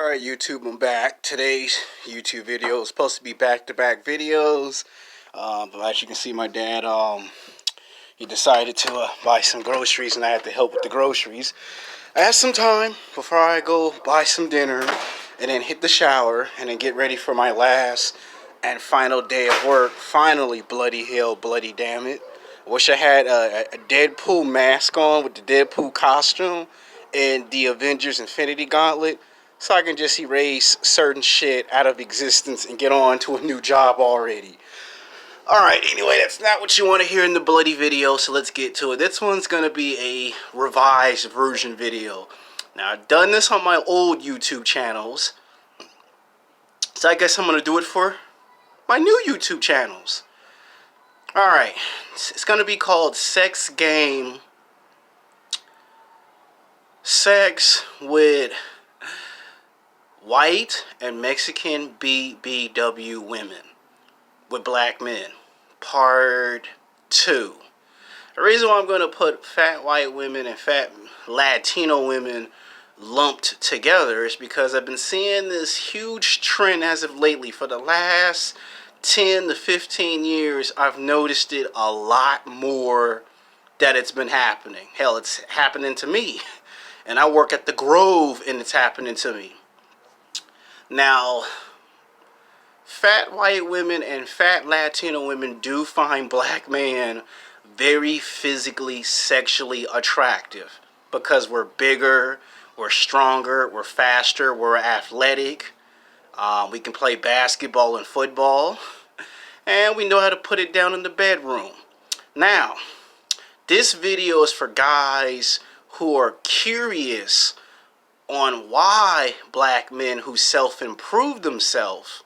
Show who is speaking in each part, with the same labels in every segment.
Speaker 1: Alright YouTube, I'm back. Today's YouTube video is supposed to be back-to-back videos. But as you can see, my dad, he decided to buy some groceries and I had to help with the groceries. I had some time before I go buy some dinner and then hit the shower and then get ready for my last and final day of work. Finally, bloody hell, bloody damn it. I wish I had a Deadpool mask on with the Deadpool costume and the Avengers Infinity Gauntlet, so I can just erase certain shit out of existence and get on to a new job already. Alright, anyway, that's not what you want to hear in the bloody video, so let's get to it. This one's going to be a revised version video. Now, I've done this on my old YouTube channels, so I guess I'm going to do it for my new YouTube channels. Alright, it's going to be called Sex Game. Sex with white and Mexican BBW women with black men, part 2. The reason why I'm going to put fat white women and fat Latino women lumped together is because I've been seeing this huge trend as of lately. For the last 10 to 15 years, I've noticed it a lot more that it's been happening. Hell, it's happening to me. And I work at the Grove and it's happening to me. Now, fat white women and fat Latino women do find black men very physically, sexually attractive because we're bigger, we're stronger, we're faster, we're athletic. We can play basketball and football, and we know how to put it down in the bedroom. Now, this video is for guys who are curious on why black men who self-improve themselves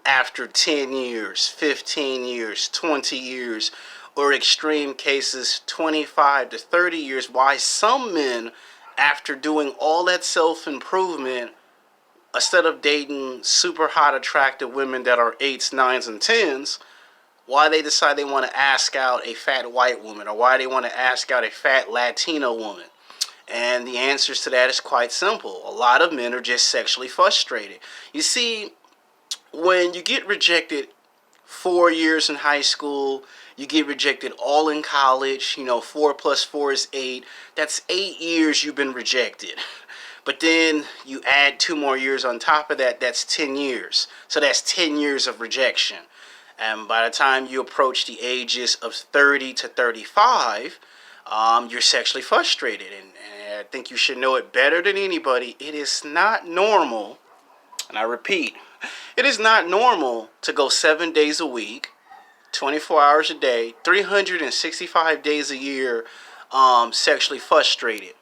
Speaker 1: after 10 years, 15 years, 20 years, or extreme cases 25 to 30 years, why some men, after doing all that self-improvement, instead of dating super hot attractive women that are 8s, 9s, and 10s, why they decide they want to ask out a fat white woman, or why they want to ask out a fat Latino woman. And the answers to that is quite simple. A lot of men are just sexually frustrated. You see, when you get rejected 4 years in high school, you get rejected all in college, 4 plus 4 is 8. That's 8 years you've been rejected. But then you add 2 more years on top of that, that's 10 years. So that's 10 years of rejection. And by the time you approach the ages of 30 to 35, you're sexually frustrated. And I think you should know it better than anybody. It is not normal, and I repeat, it is not normal to go 7 days a week, 24 hours a day, 365 days a year, sexually frustrated.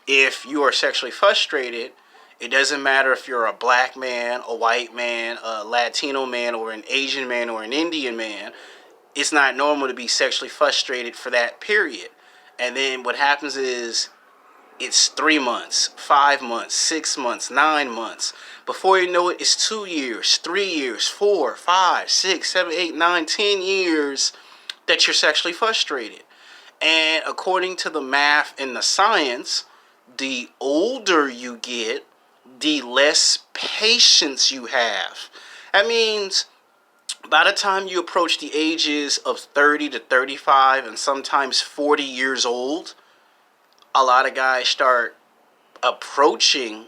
Speaker 1: If you are sexually frustrated, it doesn't matter if you're a black man, a white man, a Latino man, or an Asian man, or an Indian man. It's not normal to be sexually frustrated for that period. And then what happens is it's 3 months, 5 months, 6 months, 9 months. Before you know it, it's 2 years, 3 years, 4, 5, 6, 7, 8, 9, 10 years that you're sexually frustrated. And according to the math and the science, the older you get, the less patience you have. That means by the time you approach the ages of 30 to 35 and sometimes 40 years old, a lot of guys start approaching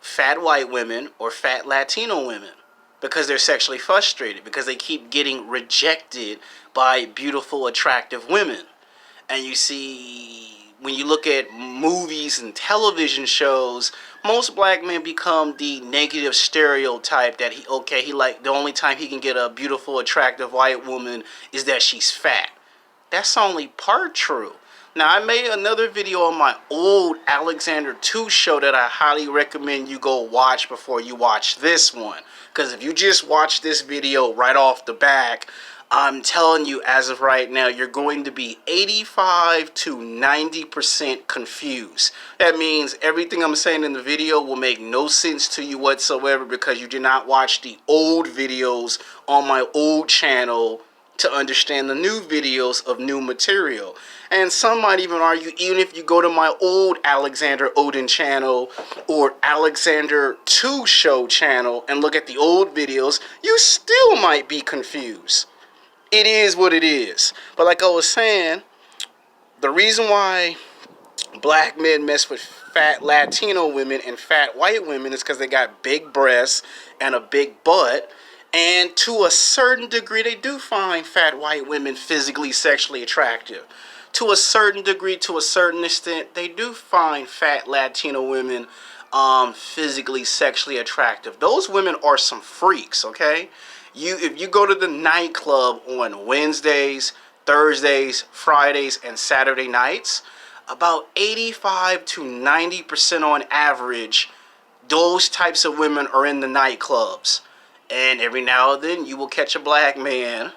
Speaker 1: fat white women or fat Latino women because they're sexually frustrated, because they keep getting rejected by beautiful, attractive women. And you see, when you look at movies and television shows, most black men become the negative stereotype that he like the only time he can get a beautiful, attractive white woman is that she's fat. That's only part true. Now, I made another video on my old Alexander 2 show that I highly recommend you go watch before you watch this one. Because if you just watch this video right off the back, I'm telling you, as of right now, you're going to be 85 to 90% confused. That means everything I'm saying in the video will make no sense to you whatsoever because you did not watch the old videos on my old channel to understand the new videos of new material. And some might even argue, even if you go to my old Alexander Oden channel or Alexander 2 Show channel and look at the old videos, you still might be confused. It is what it is. But like I was saying, the reason why black men mess with fat Latino women and fat white women is because they got big breasts and a big butt. And to a certain degree, they do find fat white women physically, sexually attractive. To a certain degree, to a certain extent, they do find fat Latino women physically, sexually attractive. Those women are some freaks, okay? If you go to the nightclub on Wednesdays, Thursdays, Fridays, and Saturday nights, about 85 to 90% on average, those types of women are in the nightclubs. And every now and then you will catch a black man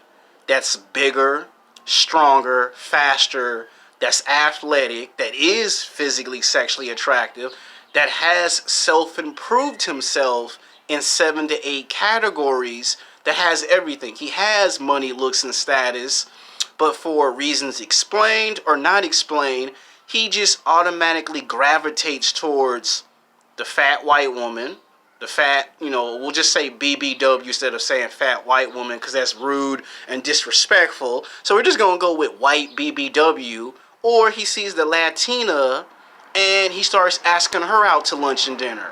Speaker 1: that's bigger, stronger, faster, that's athletic, that is physically, sexually attractive, that has self-improved himself in 7 to 8 categories, that has everything. He has money, looks, and status, but for reasons explained or not explained, he just automatically gravitates towards the fat white woman, the fat, we'll just say BBW instead of saying fat white woman because that's rude and disrespectful. So we're just going to go with white BBW. Or he sees the Latina and he starts asking her out to lunch and dinner.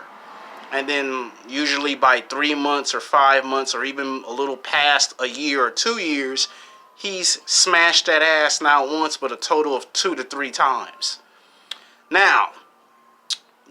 Speaker 1: And then usually by 3 months or 5 months or even a little past a year or 2 years, he's smashed that ass not once but a total of 2 to 3 times. Now,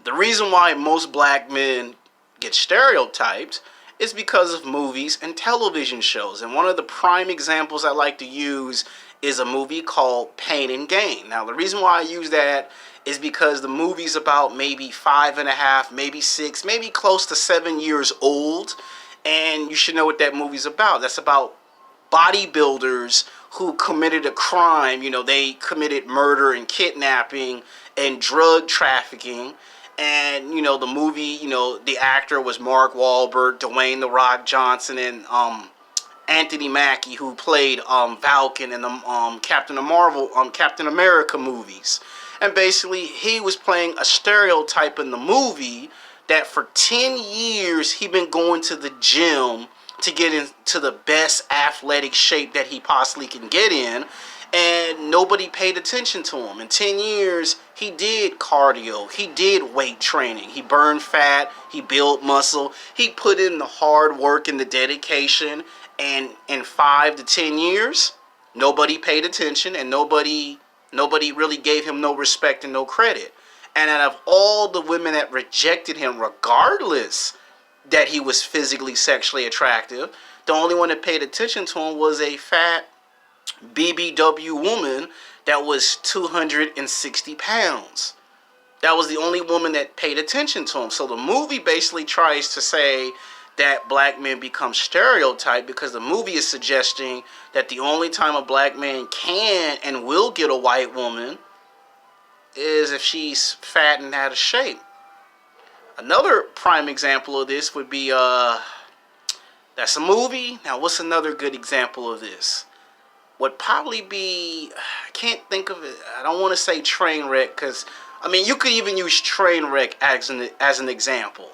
Speaker 1: the reason why most black men get stereotyped is because of movies and television shows. And one of the prime examples I like to use is a movie called Pain and Gain. Now, the reason why I use that is because the movie's about maybe 5.5, maybe 6, maybe close to 7 years old. And you should know what that movie's about. That's about bodybuilders who committed a crime. They committed murder and kidnapping and drug trafficking. And, the movie, the actor was Mark Wahlberg, Dwayne "The Rock" Johnson, and Anthony Mackie, who played Falcon in the Captain America movies. And basically, he was playing a stereotype in the movie that for 10 years, he'd been going to the gym to get into the best athletic shape that he possibly can get in. And nobody paid attention to him. In 10 years, he did cardio. He did weight training. He burned fat. He built muscle. He put in the hard work and the dedication. And in 5 to 10 years, nobody paid attention. And nobody really gave him no respect and no credit. And out of all the women that rejected him, regardless that he was physically, sexually attractive, the only one that paid attention to him was a fat BBW woman that was 260 pounds. That was the only woman that paid attention to him. So the movie basically tries to say that black men become stereotyped because the movie is suggesting that the only time a black man can and will get a white woman is if she's fat and out of shape. Another prime example of this would be, that's a movie. Now, what's another good example of this? Would probably be, I can't think of it. I don't want to say Trainwreck because, you could even use Trainwreck as an example.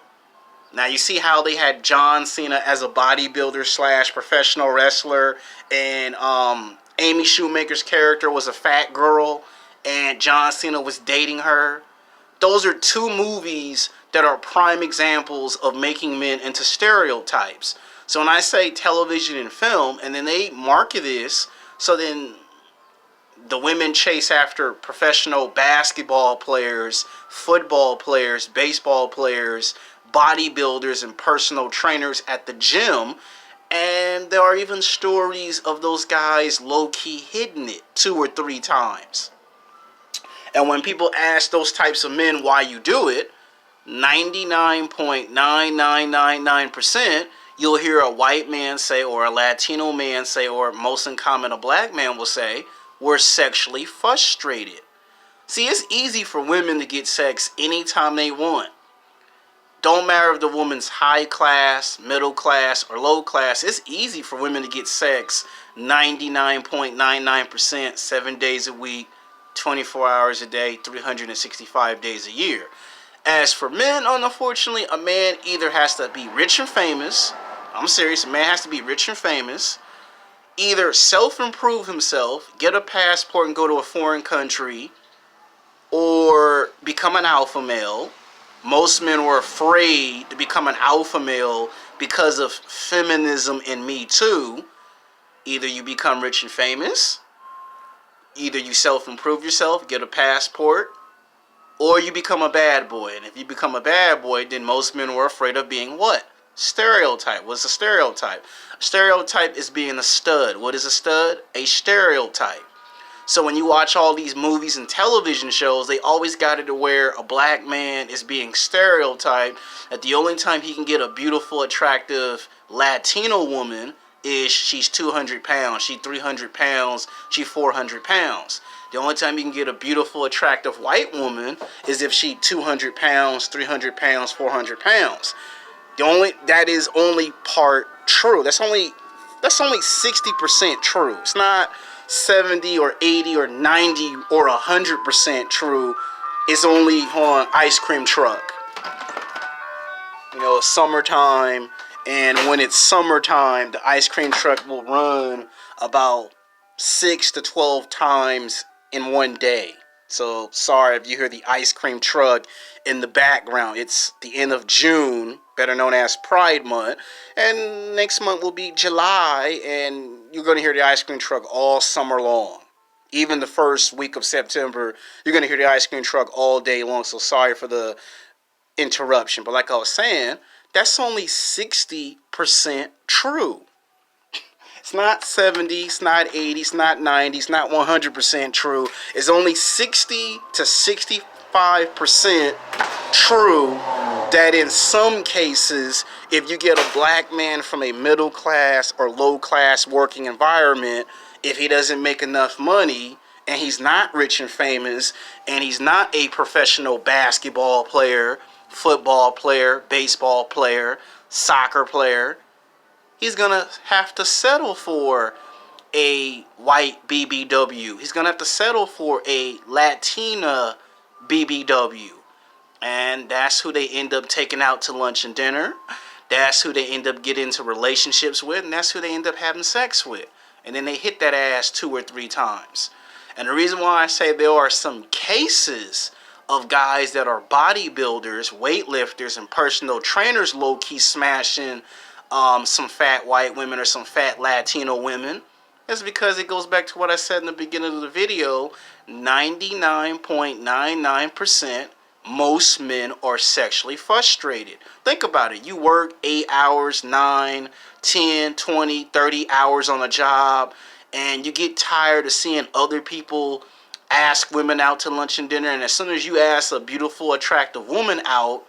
Speaker 1: Now, you see how they had John Cena as a bodybuilder / professional wrestler, and Amy Schumacher's character was a fat girl, and John Cena was dating her. Those are 2 movies that are prime examples of making men into stereotypes. So when I say television and film, and then they market this, so then the women chase after professional basketball players, football players, baseball players, bodybuilders, and personal trainers at the gym. And there are even stories of those guys low-key hitting it 2 or 3 times. And when people ask those types of men why you do it, 99.9999%, you'll hear a white man say, or a Latino man say, or most in common a black man will say, we're sexually frustrated. See, it's easy for women to get sex anytime they want. Don't matter if the woman's high class, middle class, or low class. It's easy for women to get sex 99.99%, 7 days a week, 24 hours a day, 365 days a year. As for men, unfortunately, a man either has to be rich and famous. I'm serious, a man has to be rich and famous. Either self-improve himself, get a passport and go to a foreign country, or become an alpha male. Most men were afraid to become an alpha male because of feminism and Me Too. Either you become rich and famous, either you self-improve yourself, get a passport, or you become a bad boy. And if you become a bad boy, then most men were afraid of being what? Stereotype. What's a stereotype? A stereotype is being a stud. What is a stud? A stereotype. So when you watch all these movies and television shows, they always got it to where a black man is being stereotyped, that the only time he can get a beautiful, attractive Latino woman is she's 200 pounds, she's 300 pounds, she's 400 pounds. The only time you can get a beautiful, attractive white woman is if she's 200 pounds, 300 pounds, 400 pounds. That is only part true. That's only 60% true. It's not 70 or 80 or 90 or 100% true. It's only on ice cream truck. Summertime, and when it's summertime, the ice cream truck will run about 6 to 12 times in one day. So sorry if you hear the ice cream truck in the background. It's the end of June, better known as Pride Month, and next month will be July, and you're going to hear the ice cream truck all summer long. Even the first week of September, you're going to hear the ice cream truck all day long. So sorry for the interruption, but like I was saying, that's only 60% true. It's not 70, it's not 80, it's not 90, it's not 100% true. It's only 60 to 65% true that in some cases, if you get a black man from a middle class or low class working environment, if he doesn't make enough money and he's not rich and famous and he's not a professional basketball player, football player, baseball player, soccer player, he's going to have to settle for a white BBW. He's going to have to settle for a Latina BBW. And that's who they end up taking out to lunch and dinner. That's who they end up getting into relationships with. And that's who they end up having sex with. And then they hit that ass 2 or 3 times. And the reason why I say there are some cases of guys that are bodybuilders, weightlifters, and personal trainers low-key smashing some fat white women or some fat Latino women, is because it goes back to what I said in the beginning of the video. 99.99% most men are sexually frustrated. Think about it. You work 8 hours, 9, 10, 20, 30 hours on a job, and you get tired of seeing other people ask women out to lunch and dinner, and as soon as you ask a beautiful, attractive woman out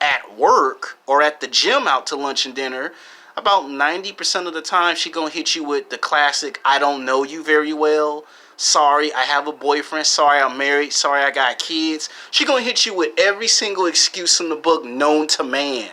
Speaker 1: at work or at the gym out to lunch and dinner, about 90% of the time she gonna hit you with the classic, I don't know you very well, sorry, I have a boyfriend, sorry, I'm married, sorry, I got kids. She gonna hit you with every single excuse in the book known to man.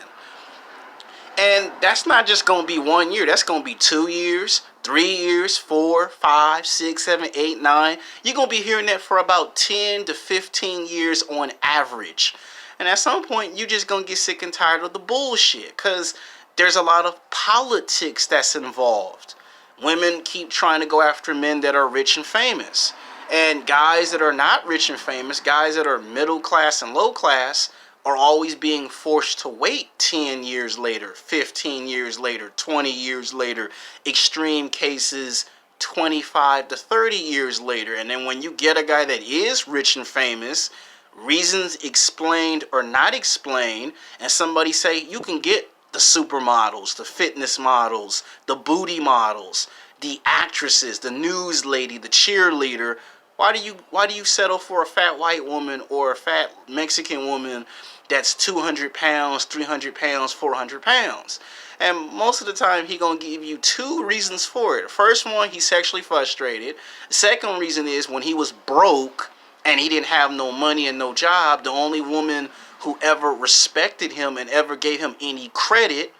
Speaker 1: And that's not just gonna be 1 year, that's gonna be 2 years, 3 years, 4, 5, 6, 7, 8, 9. You're gonna be hearing that for about 10 to 15 years on average. And at some point, you're just gonna get sick and tired of the bullshit, because there's a lot of politics that's involved. Women keep trying to go after men that are rich and famous. And guys that are not rich and famous, guys that are middle class and low class, are always being forced to wait 10 years later, 15 years later, 20 years later, extreme cases 25 to 30 years later. And then when you get a guy that is rich and famous, reasons explained or not explained, and somebody say you can get the supermodels, the fitness models, the booty models, the actresses, the news lady, the cheerleader, why do you settle for a fat white woman or a fat Mexican woman that's 200 pounds, 300 pounds, 400 pounds? And most of the time, he gonna give you 2 reasons for it. First one, he's sexually frustrated. The second reason is when he was broke and he didn't have no money and no job, the only woman who ever respected him and ever gave him any credit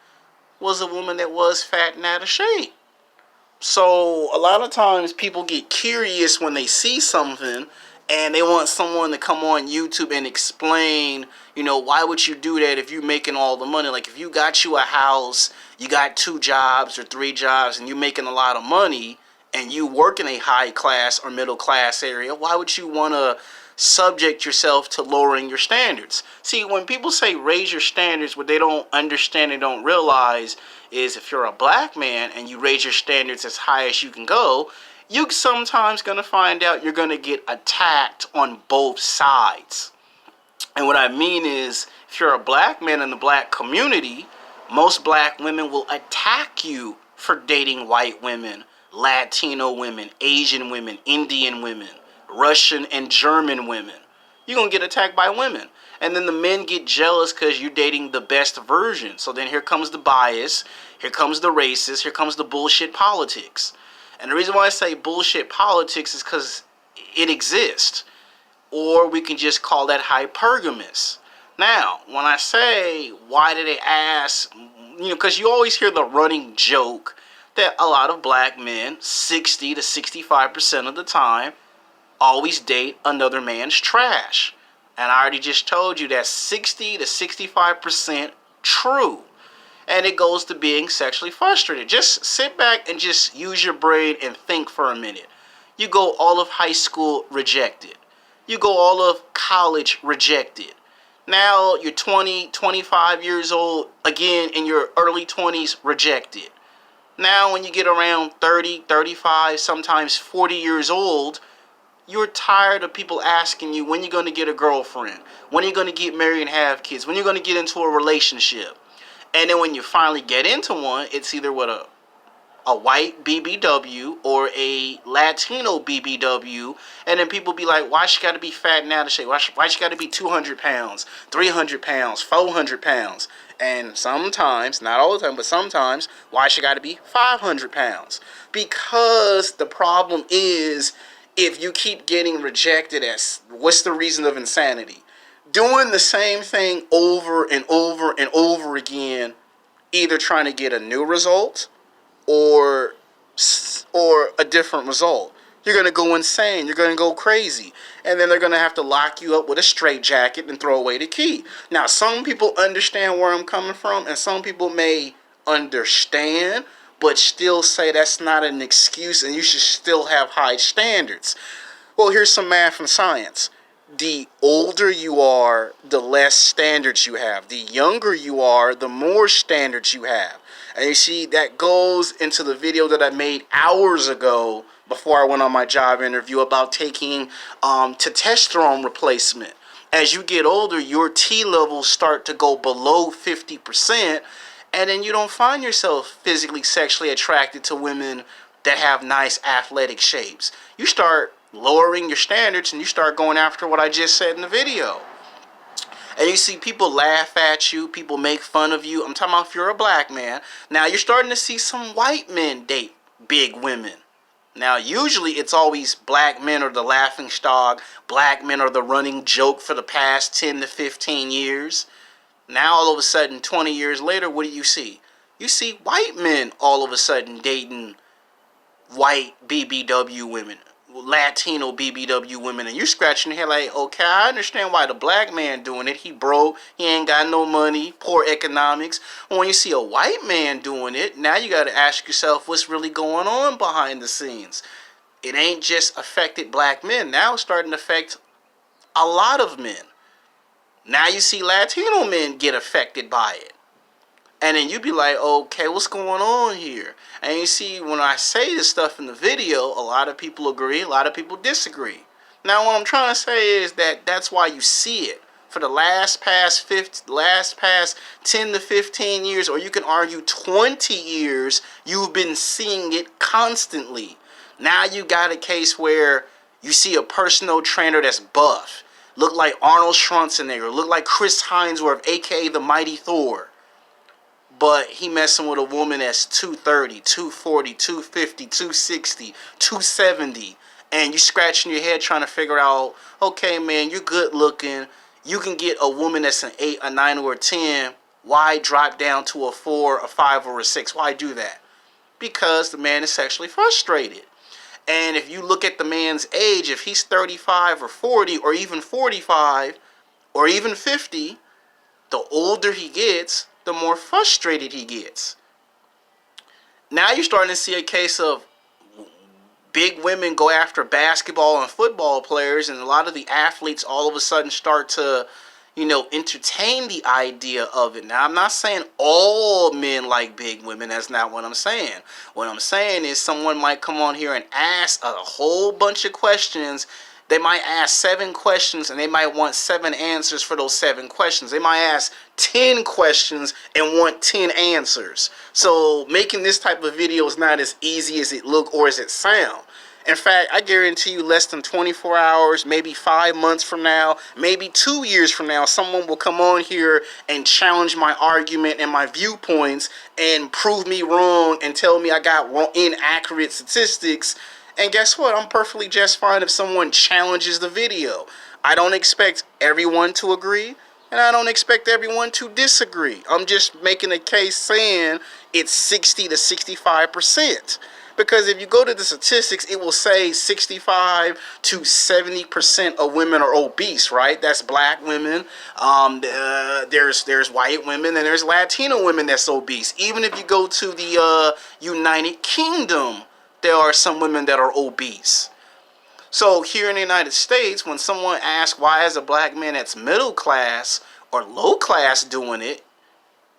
Speaker 1: was a woman that was fat and out of shape. So a lot of times people get curious when they see something and they want someone to come on YouTube and explain, why would you do that if you're making all the money? Like if you got you a house, you got 2 jobs or 3 jobs and you're making a lot of money and you work in a high class or middle class area, why would you want to subject yourself to lowering your standards? See, when people say raise your standards, what they don't understand and don't realize is if you're a black man and you raise your standards as high as you can go, you sometimes going to find out you're going to get attacked on both sides. And what I mean is, if you're a black man in the black community, most black women will attack you for dating white women, Latino women, Asian women, Indian women, Russian and German women. You're going to get attacked by women. And then the men get jealous because you're dating the best version. So then here comes the bias, here comes the racist, here comes the bullshit politics. And the reason why I say bullshit politics is because it exists. Or we can just call that hypergamous. Now, when I say, why did they ask, because you always hear the running joke that a lot of black men, 60 to 65% of the time, always date another man's trash. And I already just told you that's 60 to 65% true. And it goes to being sexually frustrated. Just sit back and just use your brain and think for a minute. You go all of high school rejected. You go all of college rejected. Now you're 20, 25 years old, again in your early 20s, rejected. Now when you get around 30, 35, sometimes 40 years old, you're tired of people asking you when you're going to get a girlfriend, when you're going to get married and have kids, when you're going to get into a relationship. And then when you finally get into one, it's either with a white BBW or a Latino BBW. And then people be like, why she got to be fat and out of shape? Why she got to be 200 pounds, 300 pounds, 400 pounds? And sometimes, not all the time, but sometimes, why she got to be 500 pounds? Because the problem is, if you keep getting rejected, what's the reason of insanity? Doing the same thing over and over and over again, either trying to get a new result or a different result. You're going to go insane. You're going to go crazy. And then they're going to have to lock you up with a straitjacket and throw away the key. Now, some people understand where I'm coming from, and some people may understand, but still say that's not an excuse and you should still have high standards. Well, here's some math and science. The older you are, the less standards you have. The younger you are, the more standards you have. And you see, that goes into the video that I made hours ago before I went on my job interview about taking testosterone replacement. As you get older, your T levels start to go below 50%, and then you don't find yourself physically sexually attracted to women that have nice athletic shapes. You start lowering your standards and you start going after what I just said in the video. And you see people laugh at you, people make fun of you. I'm talking about if you're a black man. Now you're starting to see some white men date big women. Now usually it's always black men are the laughing stock, black men are the running joke for the past 10 to 15 years. Now all of a sudden 20 years later, what do you see? You see white men all of a sudden dating white BBW women, Latino BBW women, and you're scratching your head like, okay, I understand why the black man doing it. He broke, he ain't got no money, poor economics. When you see a white man doing it, now you got to ask yourself what's really going on behind the scenes. It ain't just affected black men. Now it's starting to affect a lot of men. Now you see Latino men get affected by it. And then you be like, okay, what's going on here? And you see, when I say this stuff in the video, a lot of people agree, a lot of people disagree. Now, what I'm trying to say is that that's why you see it. For the last past 10 to 15 years, or you can argue 20 years, you've been seeing it constantly. Now you got a case where you see a personal trainer that's buff, look like Arnold Schwarzenegger, look like Chris Hemsworth, aka the Mighty Thor. But he messing with a woman that's 230, 240, 250, 260, 270. And you scratching your head trying to figure out, okay, man, you're good looking. you can get a woman that's an 8, a 9, or a 10. Why drop down to a 4, a 5, or a 6? Why do that? Because the man is sexually frustrated. And if you look at the man's age, if he's 35 or 40 or even 45 or even 50, the older he gets, the more frustrated he gets. Now you're starting to see a case of big women go after basketball and football players, and a lot of the athletes all of a sudden start to, entertain the idea of it. Now, I'm not saying all men like big women. That's not what I'm saying. What I'm saying is someone might come on here and ask a whole bunch of questions. They might ask 7 questions and they might want 7 answers for those 7 questions. They might ask 10 questions and want 10 answers. So making this type of video is not as easy as it look or as it sound. In fact, I guarantee you less than 24 hours, maybe 5 months from now, maybe 2 years from now, someone will come on here and challenge my argument and my viewpoints and prove me wrong and tell me I got wrong, inaccurate statistics. And guess what? I'm perfectly just fine if someone challenges the video. I don't expect everyone to agree, and I don't expect everyone to disagree. I'm just making a case saying it's 60 to 65%. Because if you go to the statistics, it will say 65 to 70% of women are obese, right? That's black women. There's white women, and there's Latino women that's obese. Even if you go to the United Kingdom, there are some women that are obese. So here in the United States, when someone asks why is a black man that's middle class or low class doing it,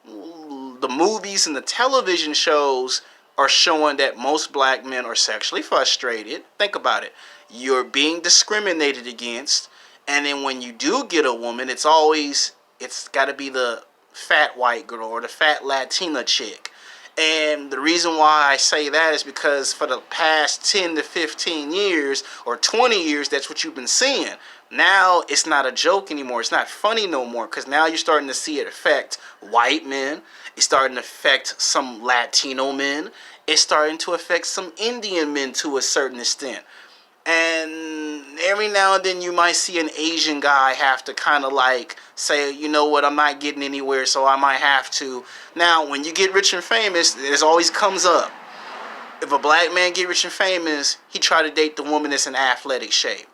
Speaker 1: the movies and the television shows are showing that most black men are sexually frustrated. Think about it. You're being discriminated against, and then when you do get a woman, it's got to be the fat white girl or the fat Latina chick. And the reason why I say that is because for the past 10 to 15 years or 20 years, that's what you've been seeing. Now it's not a joke anymore. It's not funny no more, because now you're starting to see it affect white men. It's starting to affect some Latino men. It's starting to affect some Indian men to a certain extent. And every now and then you might see an Asian guy have to kind of like say, you know what, I'm not getting anywhere, so I might have to. Now, when you get rich and famous, it always comes up. If a black man get rich and famous, he try to date the woman that's in athletic shape.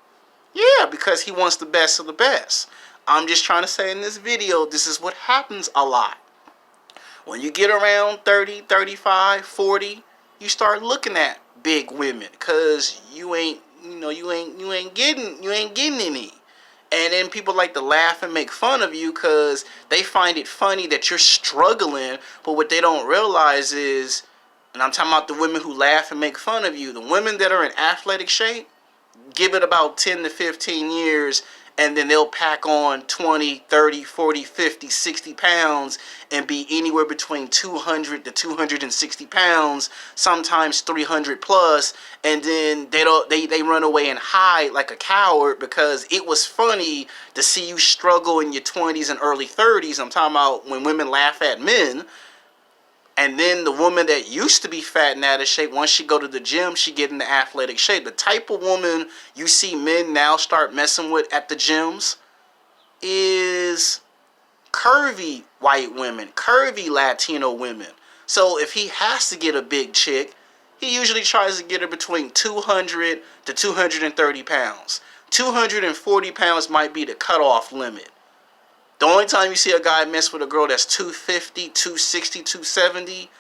Speaker 1: Yeah, because he wants the best of the best. I'm just trying to say in this video, this is what happens a lot. When you get around 30, 35, 40, you start looking at big women, because you ain't getting any. And then people like to laugh and make fun of you because they find it funny that you're struggling. But what they don't realize is, and I'm talking about the women who laugh and make fun of you, the women that are in athletic shape, give it about 10 to 15 years, and then they'll pack on 20, 30, 40, 50, 60 pounds and be anywhere between 200 to 260 pounds, sometimes 300 plus, and then they run away and hide like a coward because it was funny to see you struggle in your 20s and early 30s. I'm talking about when women laugh at men. And then the woman that used to be fat and out of shape, once she go to the gym, she get into athletic shape. The type of woman you see men now start messing with at the gyms is curvy white women, curvy Latino women. So if he has to get a big chick, he usually tries to get her between 200 to 230 pounds. 240 pounds might be the cutoff limit. The only time you see a guy mess with a girl that's 250, 260, 270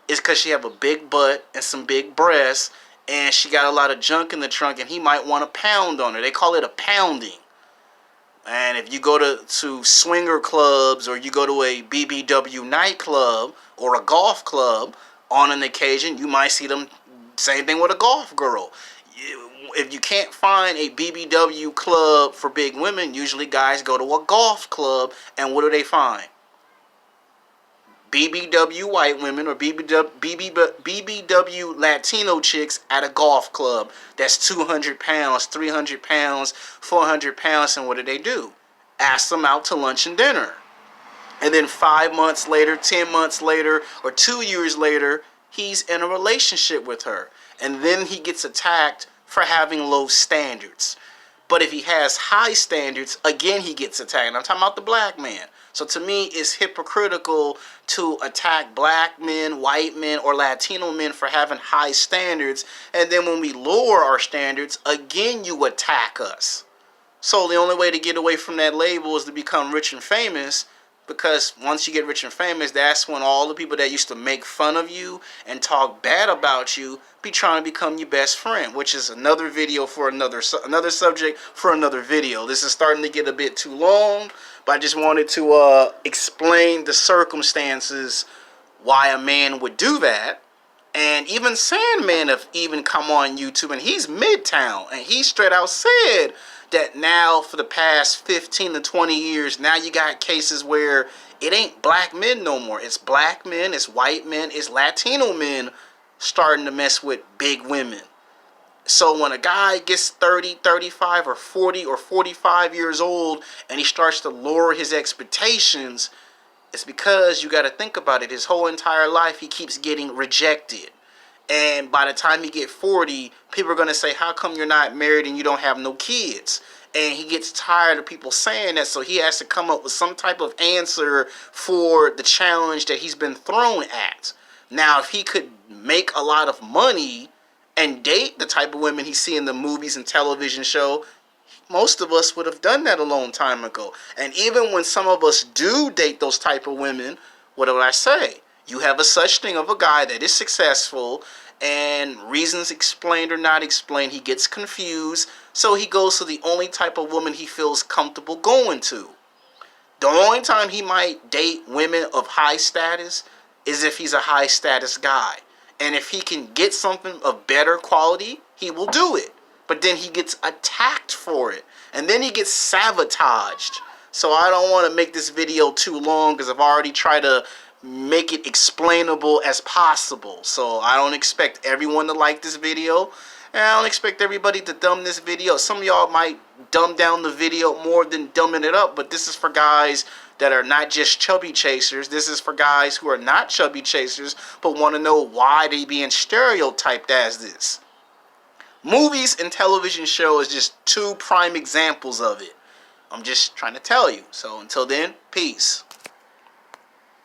Speaker 1: is because she have a big butt and some big breasts, and she got a lot of junk in the trunk, and he might want to pound on her. They call it a pounding. And if you go to swinger clubs, or you go to a BBW nightclub or a golf club, on an occasion, you might see them, same thing with a golf girl. If you can't find a BBW club for big women, usually guys go to a golf club, and what do they find? BBW white women or BBW Latino chicks at a golf club that's 200 pounds, 300 pounds, 400 pounds, and what do? Ask them out to lunch and dinner. And then 5 months later, 10 months later, or 2 years later, he's in a relationship with her. And then he gets attacked for having low standards. But if he has high standards, again, he gets attacked. And I'm talking about the black man. So to me, it's hypocritical to attack black men, white men, or Latino men for having high standards. And then when we lower our standards, again, you attack us. So the only way to get away from that label is to become rich and famous, because once you get rich and famous, that's when all the people that used to make fun of you and talk bad about you be trying to become your best friend, which is another video for another subject for another video. This is starting to get a bit too long, but I just wanted to explain the circumstances why a man would do that. And even Sandman have even come on YouTube, and he's Midtown, and he straight out said that now for the past 15 to 20 years, now you got cases where it ain't black men no more. It's black men, it's white men, it's Latino men starting to mess with big women. So when a guy gets 30, 35, or 40 or 45 years old and he starts to lower his expectations, it's because you got to think about it. His whole entire life he keeps getting rejected. And by the time he get 40, people are going to say, how come you're not married and you don't have no kids? And he gets tired of people saying that, so he has to come up with some type of answer for the challenge that he's been thrown at. Now, if he could make a lot of money and date the type of women he see in the movies and television show, most of us would have done that a long time ago. And even when some of us do date those type of women, what do I say? You have a such thing of a guy that is successful, and reasons explained or not explained, he gets confused, so he goes to the only type of woman he feels comfortable going to. The only time he might date women of high status is if he's a high status guy. And if he can get something of better quality, he will do it. But then he gets attacked for it. And then he gets sabotaged. So I don't want to make this video too long, because I've already tried to make it explainable as possible. So I don't expect everyone to like this video, and I don't expect everybody to dumb this video. Some of y'all might dumb down the video more than dumbing it up, but this is for guys that are not just chubby chasers. This is for guys who are not chubby chasers but want to know why they being stereotyped as this. Movies and television shows is just two prime examples of it. I'm just trying to tell you. So until then, peace.